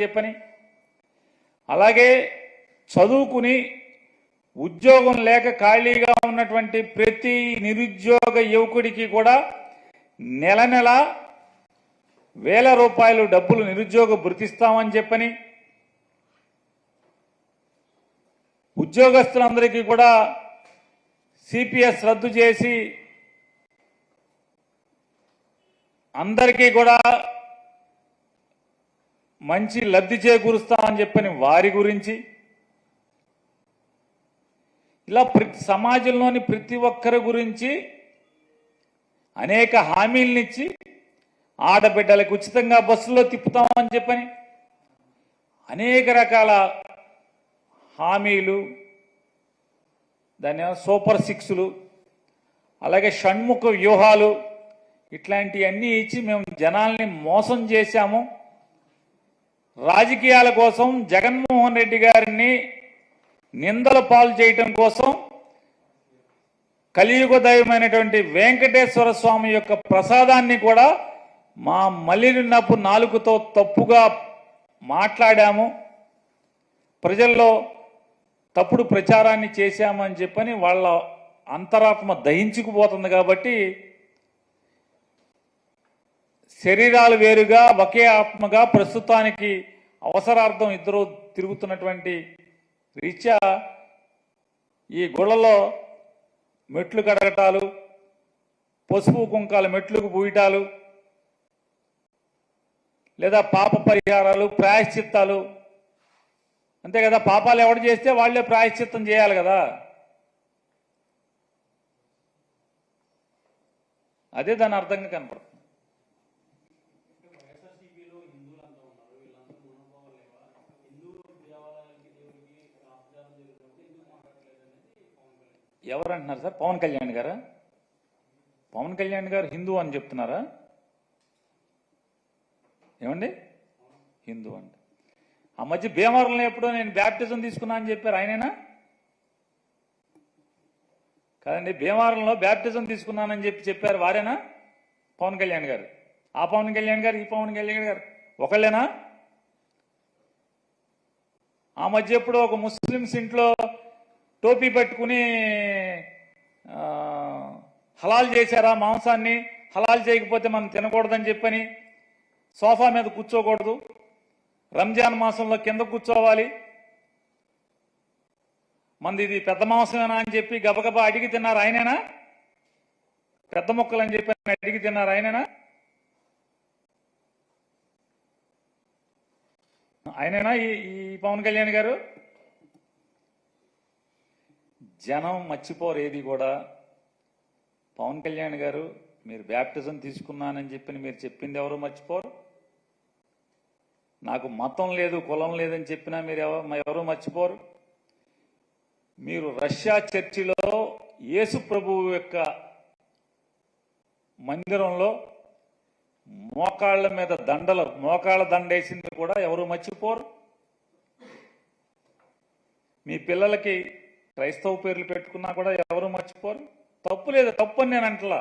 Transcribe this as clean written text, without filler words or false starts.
చెప్పని, అలాగే చదువుకుని ఉద్యోగం లేక ఖాళీగా ఉన్నటువంటి ప్రతి నిరుద్యోగ యువకుడికి కూడా నెల నెల ₹1000 డబ్బులు నిరుద్యోగ భృతిస్తామని చెప్పని, ఉద్యోగస్తులందరికీ కూడా సిపిఎస్ రద్దు చేసి అందరికీ కూడా మంచి లబ్ధి చేకూరుస్తామని చెప్పని వారి గురించి, ఇలా సమాజంలోని ప్రతి ఒక్కరి గురించి అనేక హామీలనిచ్చి ఆడబిడ్డలకు ఉచితంగా బస్సులో తిప్పుతామని చెప్పని అనేక రకాల హామీలు, దాని సూపర్ సిక్స్లు, అలాగే షణ్ముఖ వ్యూహాలు, ఇట్లాంటివన్నీ ఇచ్చి మేము జనాల్ని మోసం చేశాము. రాజకీయాల కోసం జగన్మోహన్ రెడ్డి గారిని నిందల పాలు చేయటం కోసం కలియుగ దైవమైనటువంటి వెంకటేశ్వర స్వామి యొక్క ప్రసాదాన్ని కూడా మా మలినపు నాలుకతో తప్పుగా మాట్లాడాము, ప్రజల్లో తప్పుడు ప్రచారాన్ని చేశామని చెప్పని వాళ్ళ అంతరాత్మ దహించుకుపోతుంది. కాబట్టి శరీరాలు వేరుగా ఒకే ఆత్మగా ప్రస్తుతానికి అవసరార్థం ఇద్దరు తిరుగుతున్నటువంటి రీత్యా ఈ గుళ్ళలో మెట్లు కడగటాలు, పసుపు కుంకాల మెట్లకు పూయటాలు, లేదా పాప పరిహారాలు, ప్రాయశ్చిత్తాలు, అంతే కదా. పాపాలు ఎవడు చేస్తే వాళ్లే ప్రాయశ్చిత్తం చేయాలి కదా. అదే దాని అర్థంగా కనపడుతుంది. ఎవరు అంటున్నారు సార్? పవన్ కళ్యాణ్ గారా? పవన్ కళ్యాణ్ గారు హిందూ అని చెప్తున్నారా? ఏమండి హిందూ అంటే? ఆ మధ్య భీమవరంలో ఎప్పుడో నేను బ్యాప్టిజం తీసుకున్నా అని చెప్పారు, ఆయనేనా? కాదండి, భీమవరంలో బ్యాప్టిజం తీసుకున్నానని చెప్పారు, వారేనా? పవన్ కళ్యాణ్ గారు? ఆ పవన్ కళ్యాణ్ గారు, ఈ పవన్ కళ్యాణ్ గారు ఒకళ్ళేనా? ఆ మధ్య ఎప్పుడో ఒక ముస్లిమ్స్ ఇంట్లో టోపీ పెట్టుకుని హలాల్ చేశారా మాంసాన్ని, హలాల్ చేయకపోతే మనం తినకూడదని చెప్పని, సోఫా మీద కూర్చోకూడదు, రంజాన్ మాసంలో కింద కూర్చోవాలి, మంది ఇది పెద్ద మాంసమేనా అని చెప్పి గబగబా అడిగి తిన్నారు, ఆయనేనా? పెద్ద మొక్కలు అని చెప్పి అడిగి తిన్నారు, ఆయనేనా? ఆయనేనా ఈ పవన్ కళ్యాణ్ గారు? జనం మర్చిపోరు ఏది కూడా. పవన్ కళ్యాణ్ గారు మీరు బ్యాప్టిజం తీసుకున్నానని చెప్పి మీరు చెప్పింది ఎవరు మర్చిపోరు. నాకు మతం లేదు, కులం లేదని చెప్పినా మీరు ఎవరు మర్చిపోరు. మీరు రష్యా చర్చిలో యేసు ప్రభువు యొక్క మందిరంలో మోకాళ్ళ మీద మోకాళ్ళ దండేసింది కూడా ఎవరు మర్చిపోరు. మీ పిల్లలకి క్రైస్తవ పేర్లు పెట్టుకున్నా కూడా ఎవరు మర్చిపోరు. తప్పు లేదు, తప్పు అని నేను అంటలా.